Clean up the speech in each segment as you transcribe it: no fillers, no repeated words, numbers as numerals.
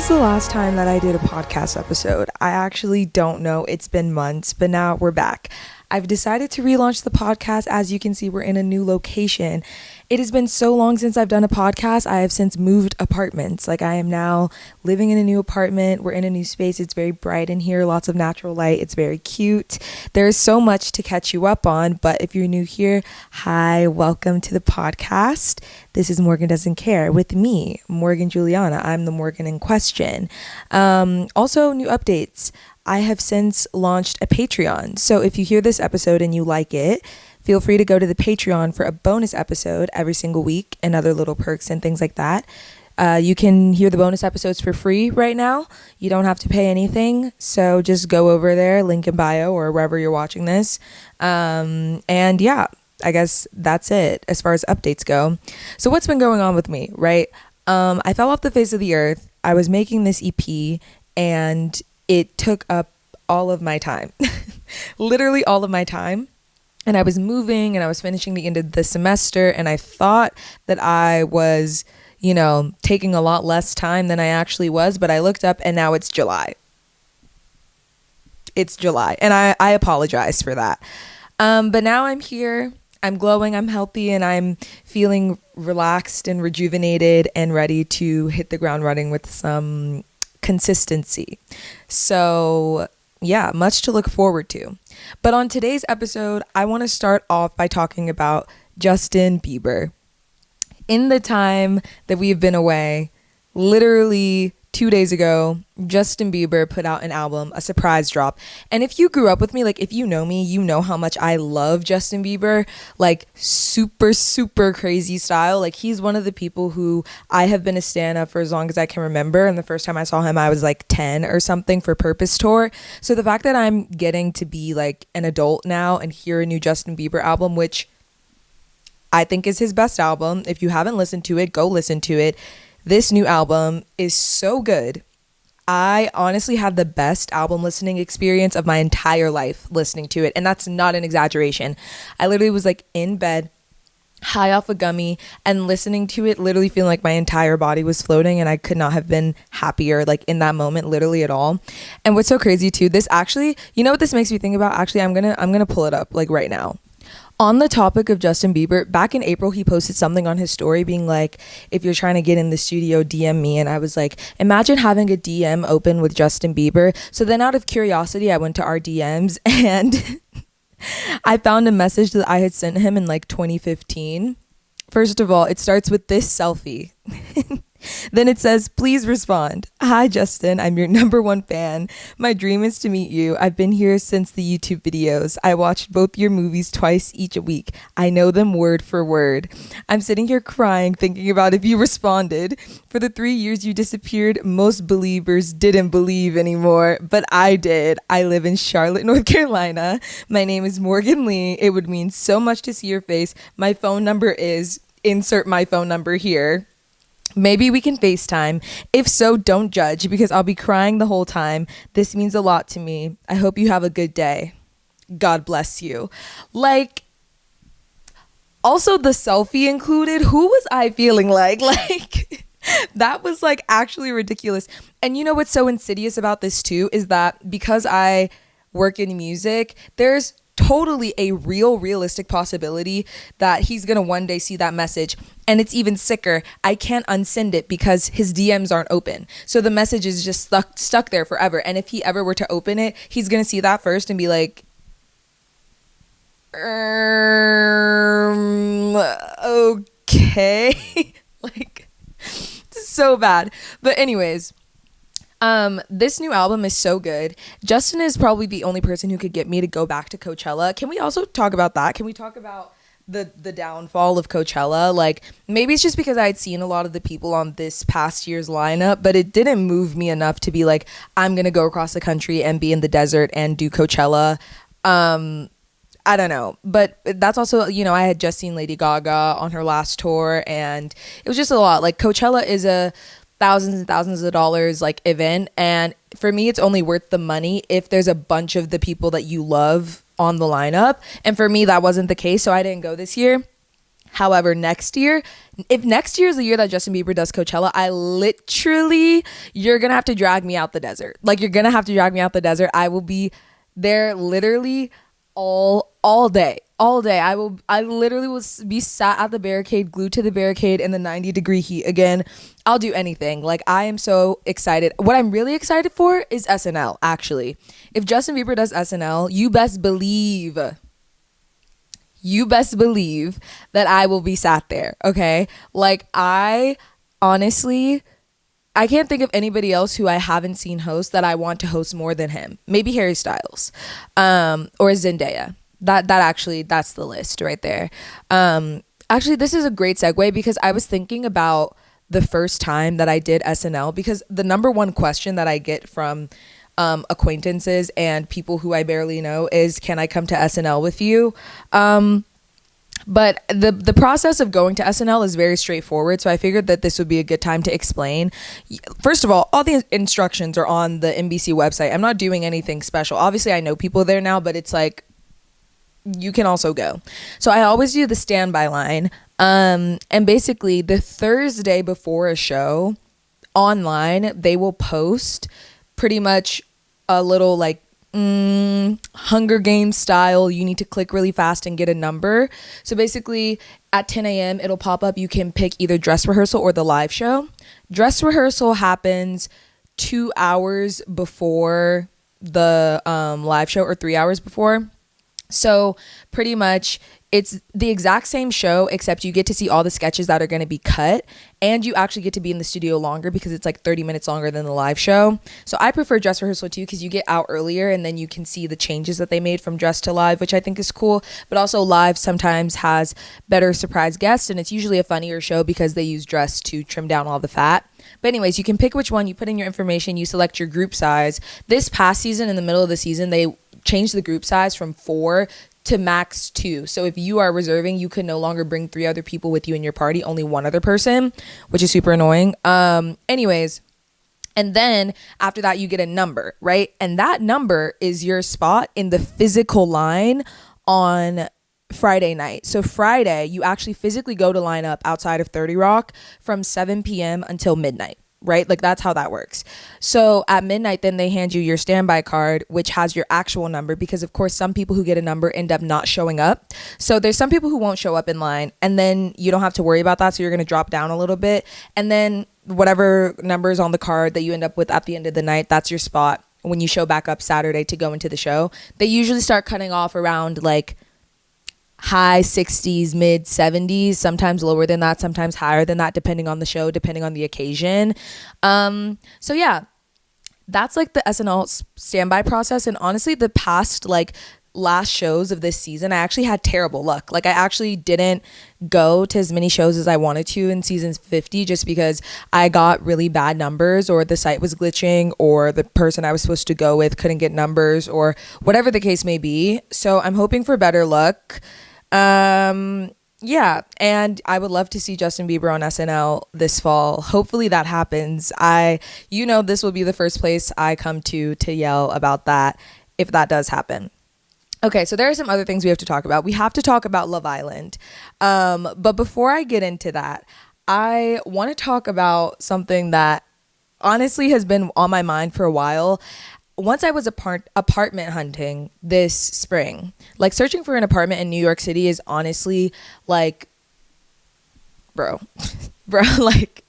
was the last time that I did a podcast episode? I actually don't know. It's been months, but now we're back. I've decided to relaunch the podcast. As you can see, we're in a new location. It has been so long since I've done a podcast. I have since moved apartments. Like, I am now living in a new apartment. We're in a new space. It's very bright in here, lots of natural light. It's very cute. There is so much to catch you up on, but if you're new here, hi, welcome to the podcast. This is Morgan Doesn't Care with me, Morgan Julianna. I'm the Morgan in question. Also, new updates. I have since launched a Patreon. So if you hear this episode and you like it, feel free to go to the Patreon for a bonus episode every single week and other little perks and things like that. You can hear the bonus episodes for free right now. You don't have to pay anything. So just go over there, link in bio or wherever you're watching this. And yeah, I guess that's it as far as updates go. So what's been going on with me, right? I fell off the face of the earth. I was making this EP and it took up all of my time, literally all of my time. And I was moving and I was finishing the end of the semester and I thought that I was, taking a lot less time than I actually was. But I looked up and now it's July. It's July. And I apologize for that. But now I'm here. I'm glowing. I'm healthy and I'm feeling relaxed and rejuvenated and ready to hit the ground running with some consistency. So yeah, much to look forward to. But on today's episode, I want to start off by talking about Justin Bieber. In the time that we've been away, literally 2 days ago, Justin Bieber put out an album, a surprise drop. And if you grew up with me, like if you know me, you know how much I love Justin Bieber, like super, super crazy style. Like he's one of the people who I have been a stan of for as long as I can remember. And the first time I saw him, I was like 10 or something for Purpose Tour. So the fact that I'm getting to be like an adult now and hear a new Justin Bieber album, which I think is his best album. If you haven't listened to it, go listen to it. This new album is so good. I honestly had the best album listening experience of my entire life listening to it. And that's not an exaggeration. I literally was like in bed, high off a gummy and listening to it, literally feeling like my entire body was floating. And I could not have been happier like in that moment, literally at all. And what's so crazy too, this actually, you know what this makes me think about? Actually, I'm gonna pull it up like right now. On the topic of Justin Bieber, back in April, he posted something on his story being like, if you're trying to get in the studio, DM me. And I was like, imagine having a DM open with Justin Bieber. So then out of curiosity, I went to our DMs and I found a message that I had sent him in like 2015. First of all, it starts with this selfie. Then it says, please respond. Hi, Justin. I'm your #1 fan. My dream is to meet you. I've been here since the YouTube videos. I watched both your movies twice each week. I know them word for word. I'm sitting here crying, thinking about if you responded. For the 3 years you disappeared, most believers didn't believe anymore, but I did. I live in Charlotte, North Carolina. My name is Morgan Lee. It would mean so much to see your face. My phone number is, insert my phone number here. Maybe we can FaceTime. If so, don't judge because I'll be crying the whole time. This means a lot to me. I hope you have a good day. God bless you. Like, also the selfie included. Who was I feeling like? Like, that was like actually ridiculous. And you know what's so insidious about this too is that because I work in music, there's totally a realistic possibility that he's gonna one day see that message. And it's even sicker, I can't unsend it because his DMs aren't open, so the message is just stuck there forever. And if he ever were to open it, he's gonna see that first and be like, okay. Like, so bad. But anyways, this new album is so good. Justin is probably the only person who could get me to go back to Coachella. Can we also talk about that? Can we talk about the downfall of Coachella? Like, maybe it's just because I had seen a lot of the people on this past year's lineup, but it didn't move me enough to be like, I'm gonna go across the country and be in the desert and do Coachella. I don't know, but that's also, I had just seen Lady Gaga on her last tour and it was just a lot. Like, Coachella is a thousands and thousands of dollars like event, and for me it's only worth the money if there's a bunch of the people that you love on the lineup, and for me that wasn't the case, so I didn't go this year. However, next year, if next year is the year that Justin Bieber does Coachella, you're going to have to drag me out the desert. Like, you're going to have to drag me out the desert. I will be there literally all day. All day. I literally will be sat at the barricade, glued to the barricade in the 90-degree heat. Again, I'll do anything. Like, I am so excited. What I'm really excited for is SNL, actually. If Justin Bieber does SNL, you best believe that I will be sat there, okay? Like, I honestly, I can't think of anybody else who I haven't seen host that I want to host more than him. Maybe Harry Styles, or Zendaya. That's the list right there. Actually, this is a great segue because I was thinking about the first time that I did SNL, because the number one question that I get from acquaintances and people who I barely know is, can I come to SNL with you? But the process of going to SNL is very straightforward, so I figured that this would be a good time to explain. First of all the instructions are on the NBC website. I'm not doing anything special. Obviously, I know people there now, but it's like, you can also go. So I always do the standby line. And basically, the Thursday before a show, online, they will post pretty much a little like Hunger Games style. You need to click really fast and get a number. So basically at 10 a.m. it'll pop up. You can pick either dress rehearsal or the live show. Dress rehearsal happens 2 hours before the live show, or 3 hours before. So pretty much it's the exact same show, except you get to see all the sketches that are going to be cut, and you actually get to be in the studio longer because it's like 30 minutes longer than the live show. So I prefer dress rehearsal too, because you get out earlier and then you can see the changes that they made from dress to live, which I think is cool. But also live sometimes has better surprise guests, and it's usually a funnier show because they use dress to trim down all the fat. But anyways, you can pick which one, you put in your information, you select your group size. This past season, in the middle of the season, they changed the group size from 4 to max 2. So if you are reserving, you can no longer bring 3 other people with you in your party, only 1 other person, which is super annoying. Anyways, and then after that, you get a number, right? And that number is your spot in the physical line on Friday night. So Friday, you actually physically go to line up outside of 30 Rock from 7 p.m. until midnight. Right? Like, that's how that works. So at midnight, then they hand you your standby card, which has your actual number, because of course some people who get a number end up not showing up. So there's some people who won't show up in line, and then you don't have to worry about that. So you're going to drop down a little bit, and then whatever number is on the card that you end up with at the end of the night, that's your spot when you show back up Saturday to go into the show. They usually start cutting off around like high 60s, mid 70s, sometimes lower than that, sometimes higher than that, depending on the show, depending on the occasion. So yeah, that's like the SNL standby process. And honestly, the past like last shows of this season, I actually had terrible luck. Like, I actually didn't go to as many shows as I wanted to in season 50, just because I got really bad numbers, or the site was glitching, or the person I was supposed to go with couldn't get numbers, or whatever the case may be. So I'm hoping for better luck. Yeah, and I would love to see Justin Bieber on SNL this fall. Hopefully that happens. This will be the first place I come to yell about that if that does happen. Okay, so there are some other things we have to talk about. We have to talk about Love Island. But before I get into that, I want to talk about something that honestly has been on my mind for a while. Once I was apartment hunting this spring, like, searching for an apartment in New York City is honestly like, bro, like,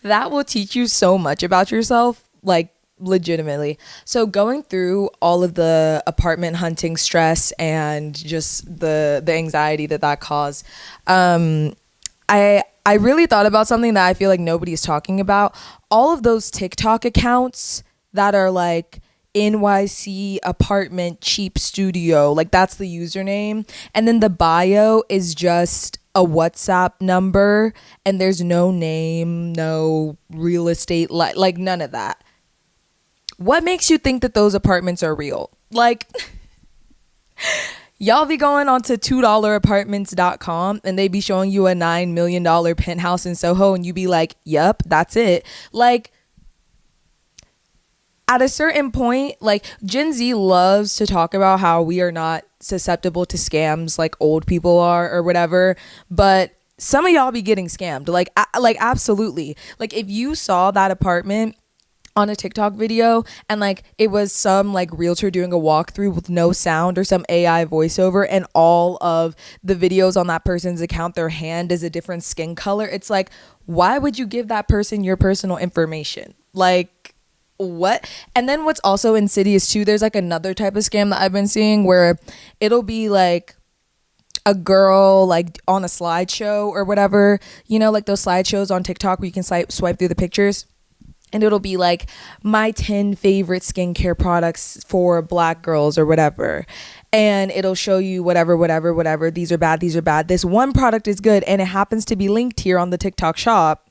that will teach you so much about yourself, like, legitimately. So going through all of the apartment hunting stress and just the anxiety that caused, I really thought about something that I feel like nobody's talking about. All of those TikTok accounts that are like NYC apartment cheap studio, like, that's the username, and then the bio is just a WhatsApp number, and there's no name, no real estate, like none of that. What makes you think that those apartments are real? Like, y'all be going onto $2apartments.com and they be showing you a $9 million penthouse in Soho, and you be like, yep, that's it. Like, at a certain point, like, Gen Z loves to talk about how we are not susceptible to scams like old people are or whatever, but some of y'all be getting scammed. Like absolutely. Like if you saw that apartment on a TikTok video and like it was some like realtor doing a walkthrough with no sound or some AI voiceover, and all of the videos on that person's account, their hand is a different skin color, it's like, why would you give that person your personal information? Like, what? And then what's also insidious too, there's like another type of scam that I've been seeing where it'll be like a girl like on a slideshow or whatever, you know, like those slideshows on TikTok where you can swipe through the pictures, and it'll be like my 10 favorite skincare products for Black girls or whatever, and it'll show you whatever, these are bad, this one product is good, and it happens to be linked here on the TikTok shop.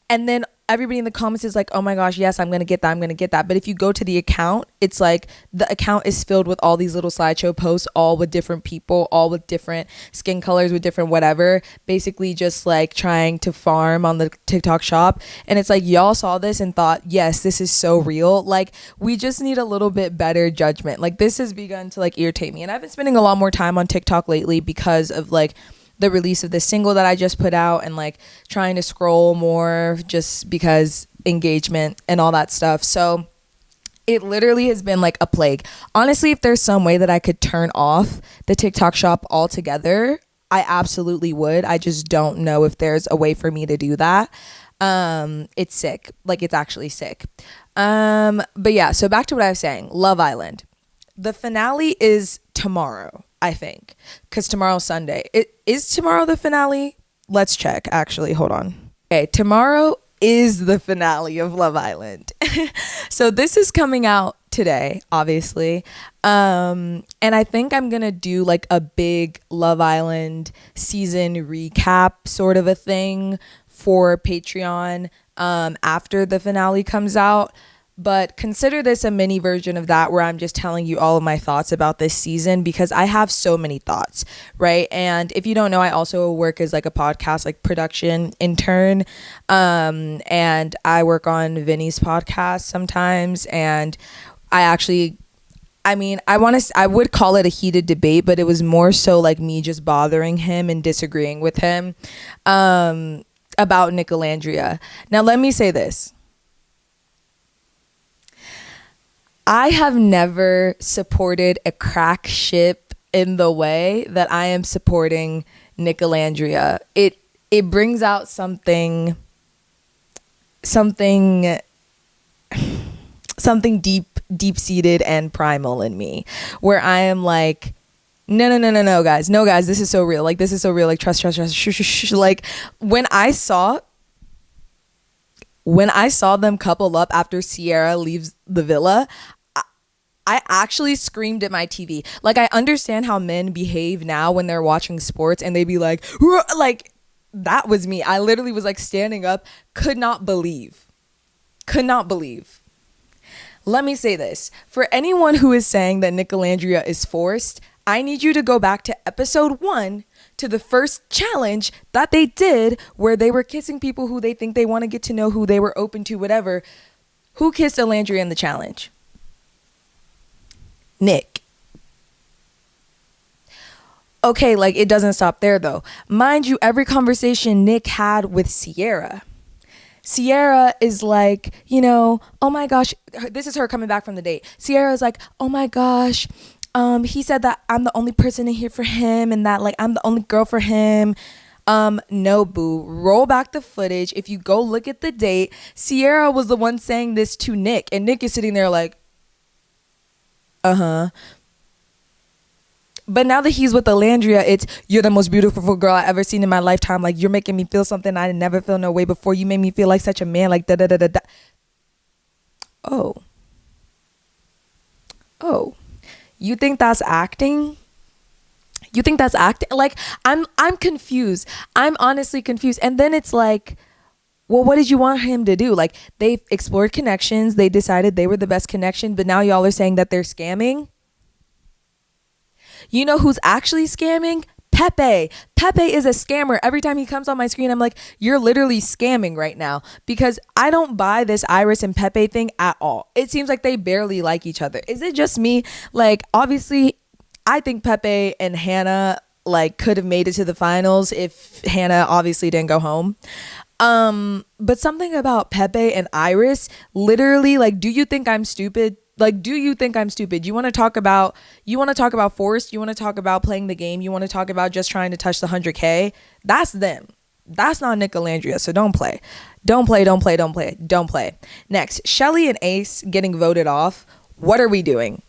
And then everybody in the comments is like, oh my gosh, yes, I'm gonna get that. But if you go to the account, it's like the account is filled with all these little slideshow posts, all with different people, all with different skin colors, with different whatever, basically just like trying to farm on the TikTok shop. And it's like, y'all saw this and thought, yes, this is so real. Like, we just need a little bit better judgment. Like, this has begun to like irritate me, and I've been spending a lot more time on TikTok lately because of like the release of this single that I just put out, and like trying to scroll more just because engagement and all that stuff. So it literally has been like a plague. Honestly, if there's some way that I could turn off the TikTok shop altogether, I absolutely would. I just don't know if there's a way for me to do that. It's sick. Like, it's actually sick. But yeah, so back to what I was saying. Love Island. The finale is tomorrow, I think, because tomorrow's Sunday. Is tomorrow the finale? Let's check, actually. Hold on. Okay, tomorrow is the finale of Love Island. So this is coming out today, obviously. And I think I'm going to do like a big Love Island season recap sort of a thing for Patreon after the finale comes out. But consider this a mini version of that, where I'm just telling you all of my thoughts about this season, because I have so many thoughts, right? And if you don't know, I also work as like a podcast, like production intern. And I work on Vinny's podcast sometimes. And I would call it a heated debate, but it was more so like me just bothering him and disagreeing with him about Nicolandria. Now, let me say this. I have never supported a crack ship in the way that I am supporting Nicolandria. It brings out something deep-seated and primal in me, where I am like, no, guys, this is so real. Like, this is so real. Like, trust. Shh. Like, when I saw them couple up after Sierra leaves the villa, I actually screamed at my TV. Like, I understand how men behave now when they're watching sports and they be like, that was me. I literally was like standing up, could not believe. Let me say this. For anyone who is saying that Nicolandria is forced, I need you to go back to episode 1, to the first challenge that they did, where they were kissing people who they think they want to get to know, who they were open to, whatever. Who kissed Alandria in the challenge? Nick. Okay, like, it doesn't stop there though. Mind you, every conversation Nick had with Sierra is like, you know, oh my gosh, this is her coming back from the date. Sierra is like, oh my gosh, he said that I'm the only person in here for him, and that like I'm the only girl for him. No, boo. Roll back the footage. If you go look at the date, Sierra was the one saying this to Nick, and Nick is sitting there like, but now that he's with Alandria, it's, you're the most beautiful girl I ever seen in my lifetime. Like, you're making me feel something I never feel no way before. You made me feel like such a man. Like, da. Oh, you think that's acting? Like, I'm confused. I'm honestly confused. And then it's like, well, what did you want him to do? Like, they've explored connections. They decided they were the best connection, but now y'all are saying that they're scamming. You know who's actually scamming? Pepe. Pepe is a scammer. Every time he comes on my screen, I'm like, you're literally scamming right now, because I don't buy this Iris and Pepe thing at all. It seems like they barely like each other. Is it just me? Like, obviously, I think Pepe and Hannah like could have made it to the finals if Hannah obviously didn't go home. But something about Pepe and Iris, literally, like, do you think I'm stupid? Like, do you think I'm stupid? You want to talk about force? You want to talk about playing the game? You want to talk about just trying to touch the 100K? That's them. That's not Nick Alandria, so don't play. Don't play, don't play, don't play, don't play. Next, Shelly and Ace getting voted off. What are we doing?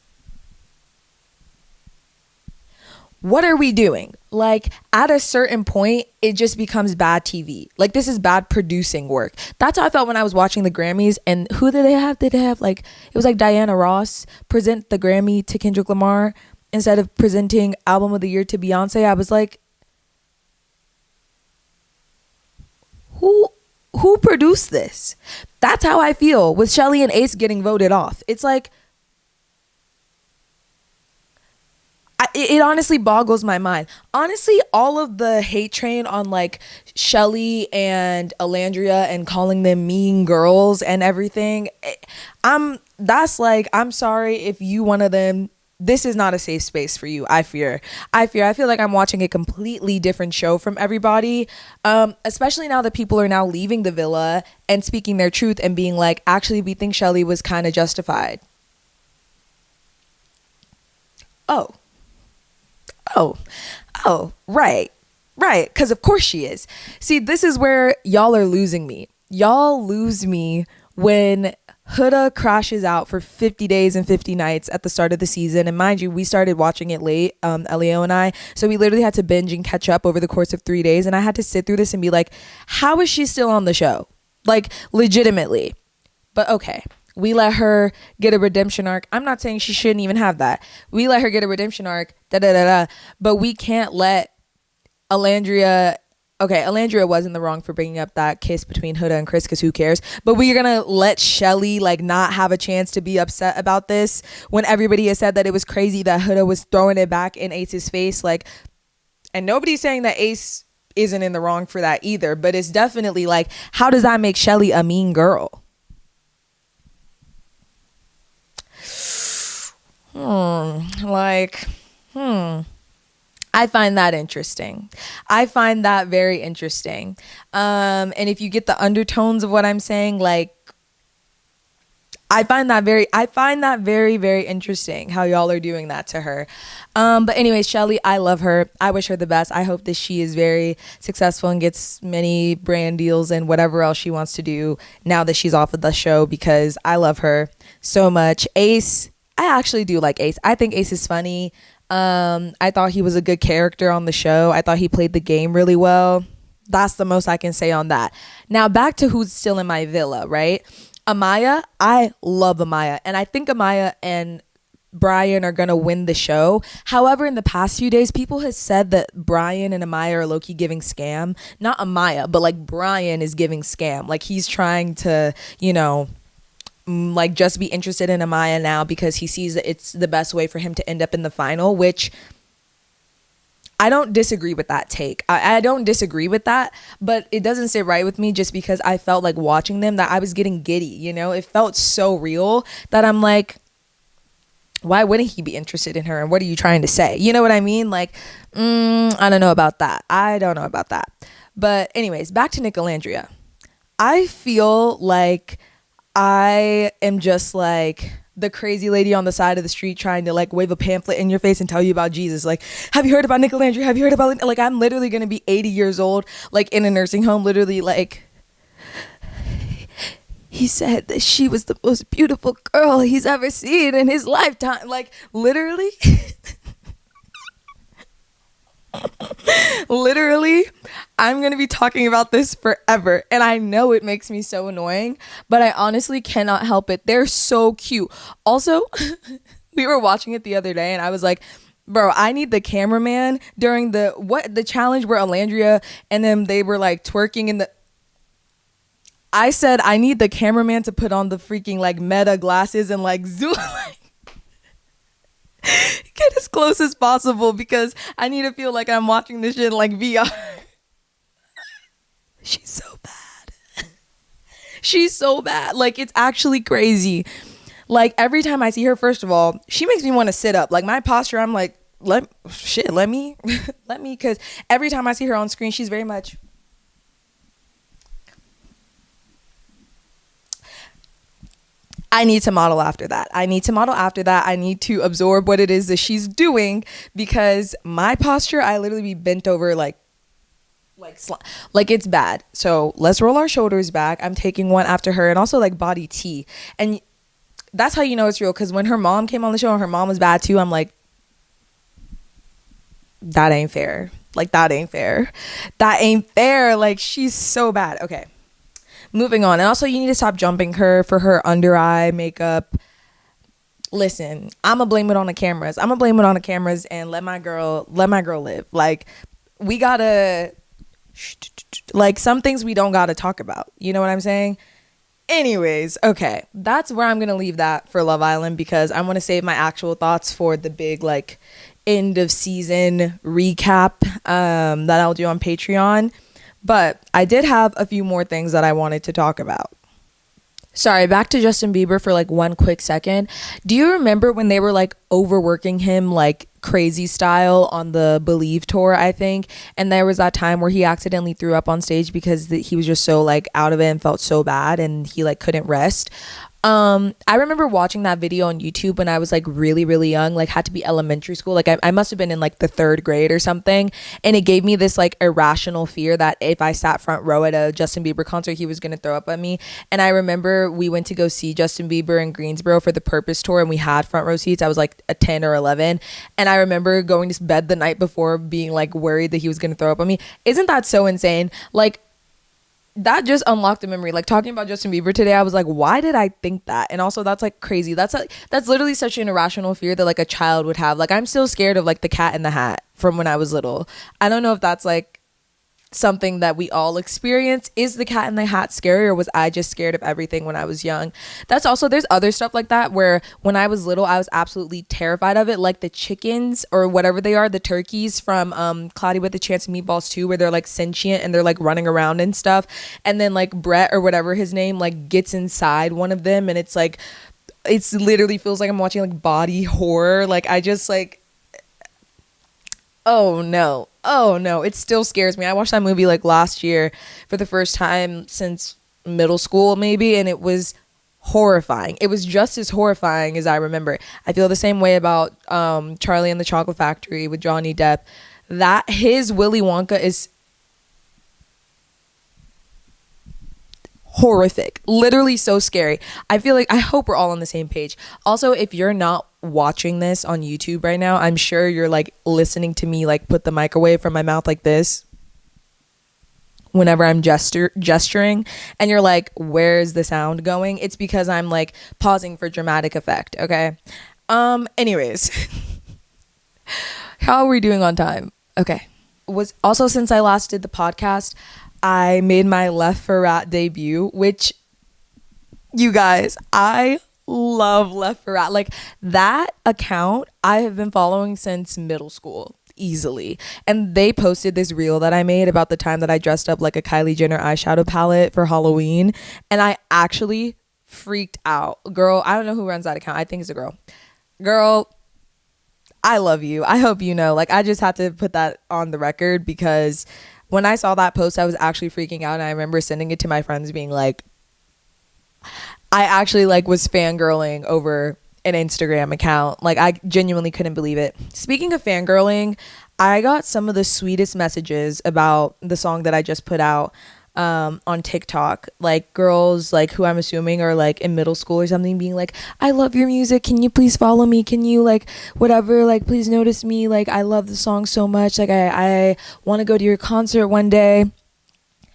What are we doing? Like, at a certain point, it just becomes bad TV. Like, this is bad producing work. That's how I felt when I was watching the Grammys. And who did they have? Did they have, like, it was like Diana Ross present the Grammy to Kendrick Lamar instead of presenting Album of the Year to Beyonce. I was like, who produced this? That's how I feel with Shelly and Ace getting voted off. It's like, it honestly boggles my mind. Honestly, all of the hate train on like Shelly and Alandria and calling them mean girls and everything, I'm sorry if you one of them. This is not a safe space for you. I feel like I'm watching a completely different show from everybody, especially now that people are now leaving the villa and speaking their truth and being like, actually, we think Shelly was kind of justified. Oh, right. Because of course she is. See, this is where y'all are losing me. Y'all lose me when Huda crashes out for 50 days and 50 nights at the start of the season. And mind you, we started watching it late, Elio and I. So we literally had to binge and catch up over the course of 3 days. And I had to sit through this and be like, how is she still on the show? Like, legitimately. But okay. We let her get a redemption arc. I'm not saying she shouldn't even have that. We let her get a redemption arc, but we can't let Alandria. Okay, Alandria was in the wrong for bringing up that kiss between Huda and Chris, because who cares? But we're gonna let Shelly like not have a chance to be upset about this when everybody has said that it was crazy that Huda was throwing it back in Ace's face. Like, and nobody's saying that Ace isn't in the wrong for that either. But it's definitely like, how does that make Shelly a mean girl? I find that interesting. I find that very interesting. And if you get the undertones of what I'm saying, like, I find that very, very interesting how y'all are doing that to her. But anyways, Shelly, I love her. I wish her the best. I hope that she is very successful and gets many brand deals and whatever else she wants to do now that she's off of the show, because I love her so much. Ace, I actually do like Ace. I think Ace is funny. I thought he was a good character on the show. I thought he played the game really well. That's the most I can say on that. Now back to who's still in my villa, right? Amaya, I love Amaya. And I think Amaya and Brian are going to win the show. However, in the past few days, people have said that Brian and Amaya are low-key giving scam. Not Amaya, but like Brian is giving scam. Like he's trying to, like just be interested in Amaya now because he sees that it's the best way for him to end up in the final, which I don't disagree with that take. I don't disagree with that, but it doesn't sit right with me just because I felt like watching them that I was getting giddy, It felt so real that I'm like, why wouldn't he be interested in her? And what are you trying to say? You know what I mean? Like, I don't know about that. But anyways, back to Nick Alandria. I feel like I am just like the crazy lady on the side of the street trying to like wave a pamphlet in your face and tell you about Jesus. Like, have you heard about Nick Alandria? Have you heard about, like, I'm literally going to be 80 years old, like in a nursing home, literally like, he said that she was the most beautiful girl he's ever seen in his lifetime. Like, literally. Literally, I'm going to be talking about this forever. And I know it makes me so annoying, but I honestly cannot help it. They're so cute. Also, we were watching it the other day and I was like, bro, I need the cameraman during the challenge where Alandria and them, they were like twerking in the... I said, I need the cameraman to put on the freaking like meta glasses and like zoom... get as close as possible because I need to feel like I'm watching this shit in like VR. She's so bad. She's so bad. Like, it's actually crazy. Like, every time I see her, first of all, she makes me want to sit up. Like, my posture, I'm like, let me let me, because every time I see her on screen, she's very much, I need to model after that. I need to model after that. I need to absorb what it is that she's doing, because my posture, I literally be bent over like it's bad. So let's roll our shoulders back. I'm taking one after her, and also like body T. And that's how you know it's real, because when her mom came on the show and her mom was bad too, I'm like, that ain't fair. Like, that ain't fair. That ain't fair. Like, she's so bad. Okay. Moving on. And also, you need to stop jumping her for her under eye makeup. Listen, I'ma blame it on the cameras. I'ma blame it on the cameras and let my girl live. Like, we gotta, like, some things we don't gotta talk about. You know what I'm saying? Anyways, okay. That's where I'm gonna leave that for Love Island, because I want to save my actual thoughts for the big, like, end of season recap that I'll do on Patreon. But I did have a few more things that I wanted to talk about. Sorry, back to Justin Bieber for like one quick second. Do you remember when they were like overworking him like crazy style on the Believe tour, I think? And there was that time where he accidentally threw up on stage because he was just so like out of it and felt so bad, and he like couldn't rest. I remember watching that video on YouTube when I was like really, really young, like had to be elementary school. Like I must have been in like the 3rd grade or something. And it gave me this like irrational fear that if I sat front row at a Justin Bieber concert, he was going to throw up at me. And I remember we went to go see Justin Bieber in Greensboro for the Purpose tour, and we had front row seats. I was like a 10 or 11. And I remember going to bed the night before being like worried that he was going to throw up on me. Isn't that so insane? Like, that just unlocked a memory. Like, talking about Justin Bieber today, I was like, why did I think that? And also, that's like crazy. That's literally such an irrational fear that like a child would have. Like, I'm still scared of like the Cat in the Hat from when I was little. I don't know if that's like something that we all experience. Is the Cat in the Hat scary, or was I just scared of everything when I was young? That's also, there's other stuff like that where when I was little, I was absolutely terrified of it, like the chickens or whatever they are, the turkeys from Cloudy with a Chance of Meatballs 2, where they're like sentient and they're like running around and stuff, and then like Brett or whatever his name like gets inside one of them, and it's like, it's literally feels like I'm watching like body horror. Like, I just like, oh no, it still scares me. I watched that movie like last year for the first time since middle school maybe, and it was horrifying. It was just as horrifying as I remember. I feel the same way about Charlie and the Chocolate Factory with Johnny Depp. That his Willy Wonka is horrific, literally so scary. I feel like, I hope we're all on the same page. Also, if you're not watching this on YouTube right now, I'm sure you're like listening to me like put the microwave from my mouth like this whenever I'm gesturing, and you're like, where's the sound going? It's because I'm like pausing for dramatic effect. Okay. Anyways, how are we doing on time? Okay. Was also, since I last did the podcast, I made my Left for Rat debut, which, you guys, I love Left for Rat. Like, that account I have been following since middle school, easily. And they posted this reel that I made about the time that I dressed up like a Kylie Jenner eyeshadow palette for Halloween, and I actually freaked out. Girl, I don't know who runs that account. I think it's a girl. Girl, I love you. I hope you know. Like, I just had to put that on the record, because when I saw that post, I was actually freaking out. And I remember sending it to my friends being like, I actually like was fangirling over an Instagram account. Like, I genuinely couldn't believe it. Speaking of fangirling, I got some of the sweetest messages about the song that I just put out on TikTok. Like, girls like who I'm assuming are like in middle school or something, being like, I love your music, can you please follow me, can you like whatever, like please notice me, like I love the song so much, like I want to go to your concert one day.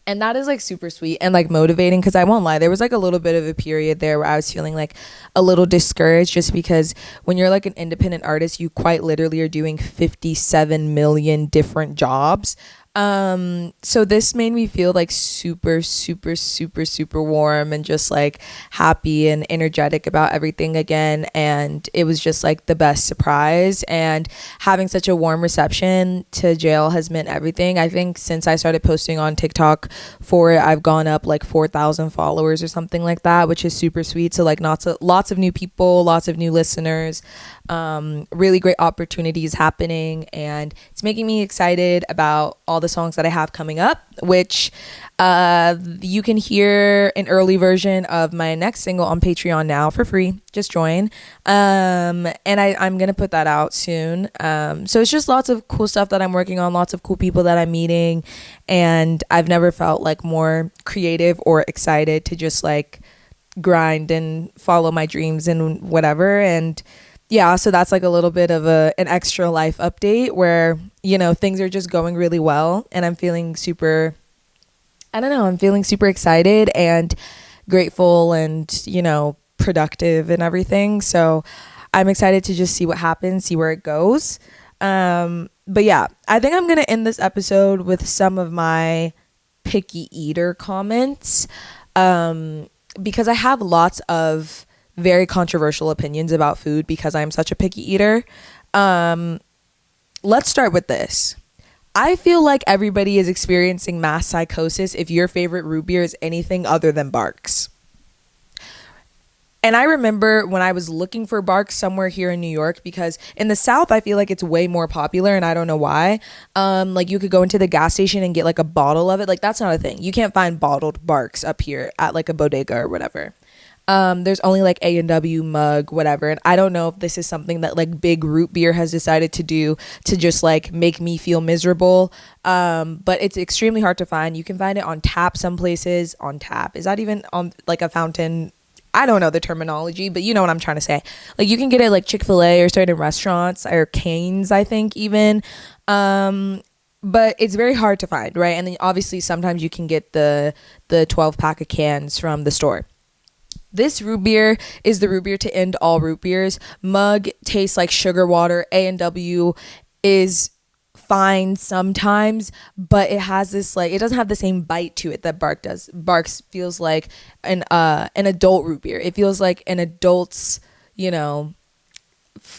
And that is like super sweet and like motivating, because I won't lie, there was like a little bit of a period there where I was feeling like a little discouraged, just because when you're like an independent artist, you quite literally are doing 57 million different jobs. So this made me feel like super, super, super, super warm and just like happy and energetic about everything again. And it was just like the best surprise. And having such a warm reception to jail has meant everything. I think since I started posting on TikTok for it, I've gone up like 4,000 followers or something like that, which is super sweet. So like lots of new people, lots of new listeners, really great opportunities happening, and it's making me excited about all the songs that I have coming up, which you can hear an early version of my next single on Patreon now for free. Just join. And I'm gonna put that out soon. So it's just lots of cool stuff that I'm working on, lots of cool people that I'm meeting, and I've never felt like more creative or excited to just like grind and follow my dreams and whatever. And yeah, so that's like a little bit of an extra life update where, you know, things are just going really well, and I'm feeling super excited and grateful and, you know, productive and everything. So I'm excited to just see what happens, see where it goes. But yeah, I think I'm going to end this episode with some of my picky eater comments, because I have lots of very controversial opinions about food because I'm such a picky eater. Let's start with this. I feel like everybody is experiencing mass psychosis if your favorite root beer is anything other than Barks. And I remember when I was looking for Barks somewhere here in New York, because in the South, I feel like it's way more popular, and I don't know why. Like you could go into the gas station and get like a bottle of it. Like that's not a thing. You can't find bottled Barks up here at like a bodega or whatever. There's only like A&W, mug, whatever. And I don't know if this is something that like big root beer has decided to do to just like make me feel miserable. But it's extremely hard to find. You can find it on tap some places. On tap. Is that even on like a fountain? I don't know the terminology, but you know what I'm trying to say. Like you can get it like Chick-fil-A or certain restaurants or Cane's, I think even. But it's very hard to find, right? And then obviously sometimes you can get the 12 pack of cans from the store. This root beer is the root beer to end all root beers. Mug tastes like sugar water. A&W is fine sometimes, but it has this like, it doesn't have the same bite to it that Bark does. Barks feels like an adult root beer. It feels like an adult's, you know,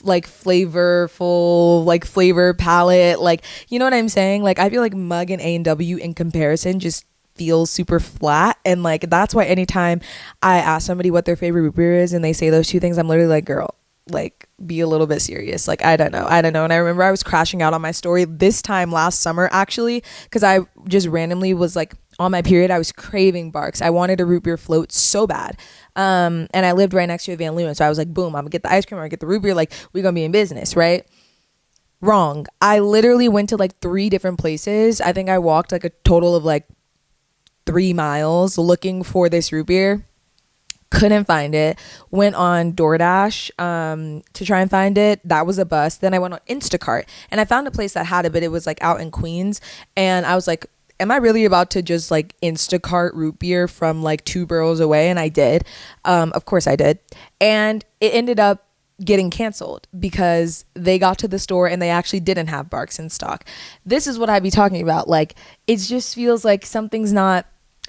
like flavorful, like flavor palette, like, you know what I'm saying? Like I feel like Mug and A&W in comparison just feels super flat, and like that's why anytime I ask somebody what their favorite root beer is and they say those two things, I'm literally like, girl, like be a little bit serious. Like I don't know. And I remember I was crashing out on my story this time last summer actually, because I just randomly was like on my period. I was craving Barks. I wanted a root beer float so bad, and I lived right next to a Van Leeuwen, so I was like, boom, I'm gonna get the ice cream, I'm gonna get the root beer, like we're gonna be in business, right? Wrong. I literally went to like 3 different places. I think I walked like a total of like 3 miles looking for this root beer. Couldn't find it. Went on DoorDash to try and find it. That was a bust. Then I went on Instacart and I found a place that had it, but it was like out in Queens. And I was like, am I really about to just like Instacart root beer from like 2 boroughs away? And I did. Of course I did. And it ended up getting canceled because they got to the store and they actually didn't have Barks in stock. This is what I be talking about. Like it just feels like something's not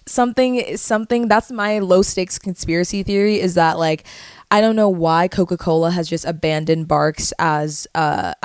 something. That's my low stakes conspiracy theory, is that like I don't know why Coca-Cola has just abandoned Barks as a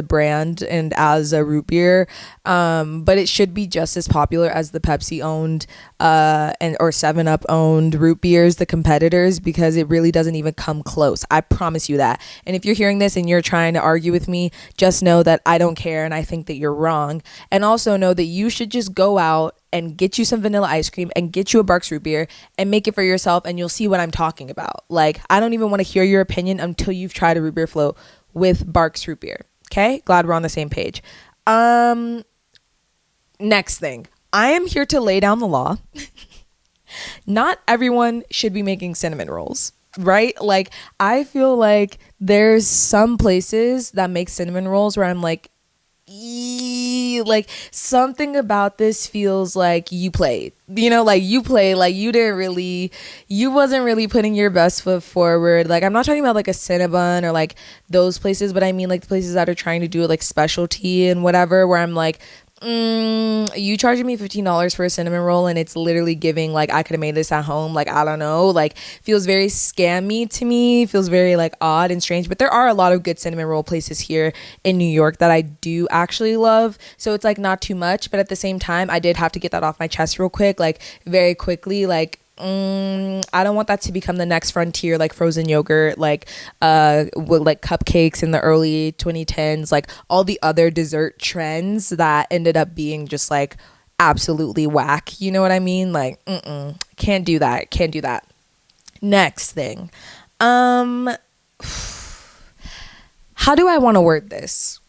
brand and as a root beer, but it should be just as popular as the Pepsi owned or 7-Up owned root beers, the competitors, because it really doesn't even come close. I promise you that. And if you're hearing this and you're trying to argue with me, just know that I don't care and I think that you're wrong. And also know that you should just go out and get you some vanilla ice cream and get you a Barks root beer and make it for yourself, and you'll see what I'm talking about. Like, I don't even want to hear your opinion until you've tried a root beer float with Barks root beer. Okay? Glad we're on the same page. Next thing. I am here to lay down the law. Not everyone should be making cinnamon rolls, right? Like, I feel like there's some places that make cinnamon rolls where I'm like, like something about this feels like you played, you know, like you play, like you wasn't really putting your best foot forward. Like I'm not talking about like a Cinnabon or like those places, but I mean like the places that are trying to do it like specialty and whatever, where I'm like, You charging me $15 for a cinnamon roll and it's literally giving like I could have made this at home. Like, I don't know, like feels very scammy to me, feels very like odd and strange. But there are a lot of good cinnamon roll places here in New York that I do actually love. So it's like not too much, but at the same time, I did have to get that off my chest real quick, like very quickly. Like, I don't want that to become the next frontier, like frozen yogurt, like with like cupcakes in the early 2010s, like all the other dessert trends that ended up being just like absolutely whack. You know what I mean? Like, can't do that. Can't do that. Next thing, how do I want to word this?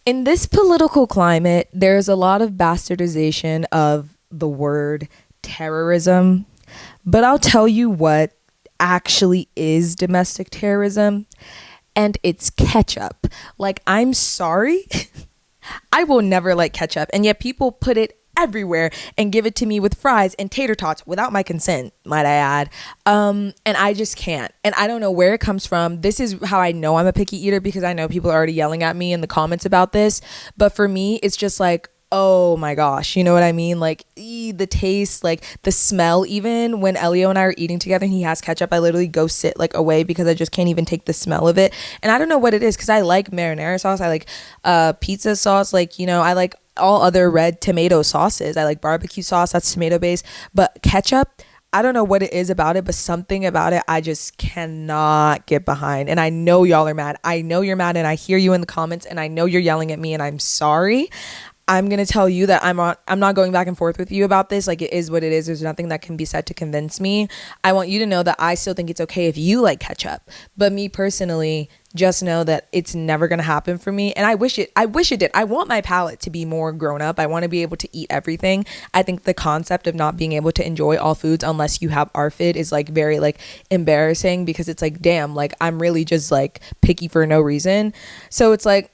In this political climate, there's a lot of bastardization of the word terrorism. But I'll tell you what actually is domestic terrorism, and it's ketchup. Like, I'm sorry. I will never like ketchup, and yet people put it everywhere and give it to me with fries and tater tots without my consent, might I add. And I just can't. And I don't know where it comes from. This is how I know I'm a picky eater, because I know people are already yelling at me in the comments about this. But for me, it's just like, oh my gosh, you know what I mean? Like, the taste, like the smell. Even when Elio and I are eating together and he has ketchup, I literally go sit like away because I just can't even take the smell of it. And I don't know what it is, because I like marinara sauce, I like pizza sauce, like, you know, I like all other red tomato sauces. I like barbecue sauce, that's tomato based. But ketchup, I don't know what it is about it, but something about it I just cannot get behind. And I know y'all are mad. I know you're mad, and I hear you in the comments, and I know you're yelling at me, and I'm sorry. I'm going to tell you that I'm not going back and forth with you about this. Like, it is what it is. There's nothing that can be said to convince me. I want you to know that I still think it's okay if you like ketchup. But me personally, just know that it's never going to happen for me. And I wish it did. I want my palate to be more grown up. I want to be able to eat everything. I think the concept of not being able to enjoy all foods unless you have ARFID is like very like embarrassing, because it's like, damn, like I'm really just like picky for no reason. So it's like,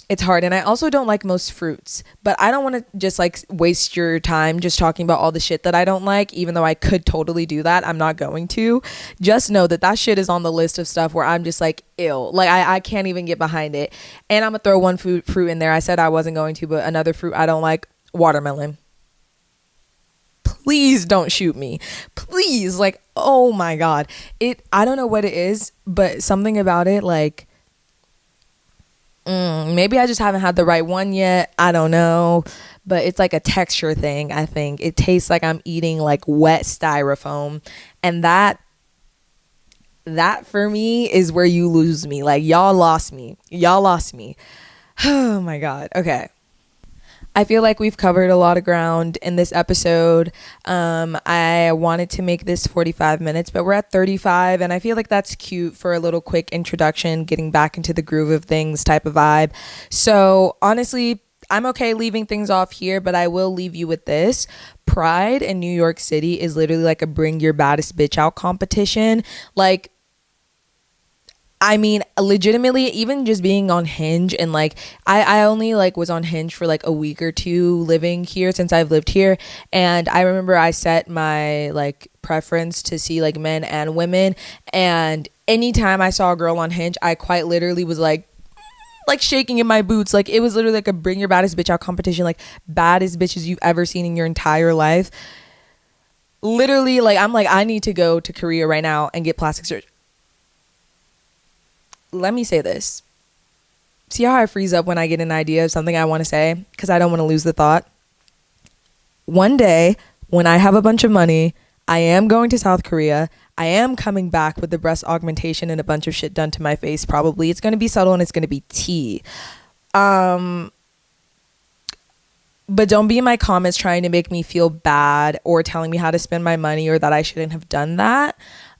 it's hard. And I also don't like most fruits, but I don't want to just like waste your time just talking about all the shit that I don't like, even though I could totally do that. I'm not going to. Just know that that shit is on the list of stuff where I'm just like, ill. Like, I can't even get behind it. And I'm gonna throw one fruit in there. I said I wasn't going to, but another fruit I don't like, watermelon. Please don't shoot me. Please. Like, oh my God. I don't know what it is, but something about it, like, maybe I just haven't had the right one yet. I don't know. But it's like a texture thing, I think. It tastes like I'm eating like wet styrofoam. And that for me is where you lose me. Like, y'all lost me. Y'all lost me. Oh my God. Okay. I feel like we've covered a lot of ground in this episode. I wanted to make this 45 minutes, but we're at 35, and I feel like that's cute for a little quick introduction, getting back into the groove of things type of vibe. So honestly, I'm okay leaving things off here, but I will leave you with this. Pride in New York City is literally like a bring your baddest bitch out competition. Like, I mean, legitimately, even just being on Hinge, and like I only like was on Hinge for like a week or two living here since I've lived here, and I remember I set my like preference to see like men and women, and anytime I saw a girl on Hinge, I quite literally was like shaking in my boots. Like, it was literally like a bring your baddest bitch out competition, like baddest bitches you've ever seen in your entire life. Literally, like, I'm like, I need to go to Korea right now and get plastic surgery. Let me say this. See how I freeze up when I get an idea of something I want to say, because I don't want to lose the thought? One day, when I have a bunch of money, I am going to South Korea. I am coming back with the breast augmentation and a bunch of shit done to my face, probably. It's going to be subtle and it's going to be tea. But don't be in my comments trying to make me feel bad or telling me how to spend my money or that I shouldn't have done that.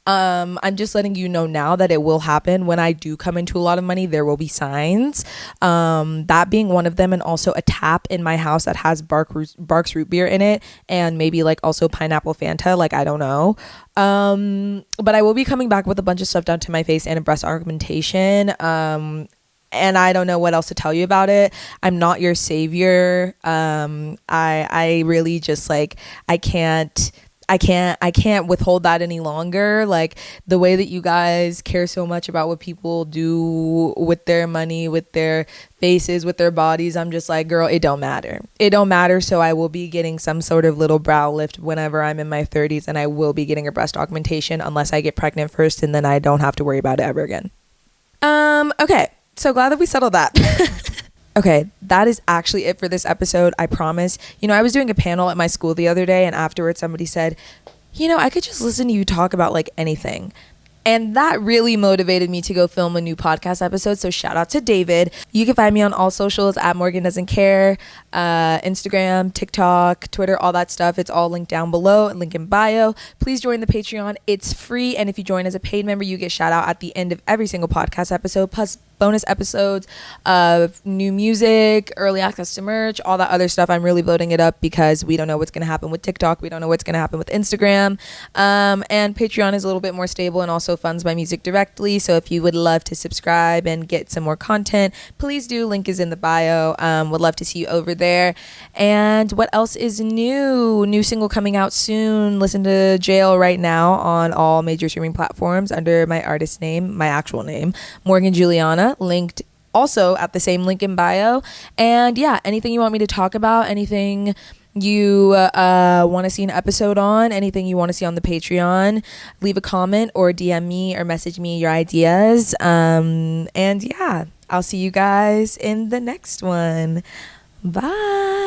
I'm just letting you know now that it will happen. When I do come into a lot of money, there will be signs. That being one of them, and also a tap in my house that has Barks root beer in it, and maybe like also pineapple Fanta. Like, I don't know. But I will be coming back with a bunch of stuff done to my face and a breast augmentation. And I don't know what else to tell you about it. I'm not your savior. I really just like, I can't I can't withhold that any longer. Like, the way that you guys care so much about what people do with their money, with their faces, with their bodies, I'm just like, girl, it don't matter. It don't matter. So I will be getting some sort of little brow lift whenever I'm in my 30s, and I will be getting a breast augmentation unless I get pregnant first, and then I don't have to worry about it ever again. Okay. So glad that we settled that. Okay, that is actually it for this episode, I promise. I was doing a panel at my school the other day, and afterwards somebody said, I could just listen to you talk about like anything. And that really motivated me to go film a new podcast episode. So shout out to David. You can find me on all socials at morgandoesntcare, Instagram, TikTok, Twitter, all that stuff. It's all linked down below, link in bio. Please join the Patreon. It's free. And if you join as a paid member, you get shout out at the end of every single podcast episode, plus bonus episodes of new music, early access to merch, all that other stuff. I'm really bloating it up because we don't know what's going to happen with TikTok. We don't know what's going to happen with Instagram. And Patreon is a little bit more stable and also funds my music directly. So if you would love to subscribe and get some more content, please do. Link is in the bio. Would love to see you over there. And what else is new? New single coming out soon. Listen to Jail right now on all major streaming platforms under my artist name, my actual name, Morgan Julianna, linked also at the same link in bio. And yeah, anything you want me to talk about, anything you want to see an episode on, anything you want to see on the Patreon, leave a comment or DM me or message me your ideas. And yeah, I'll see you guys in the next one. Bye.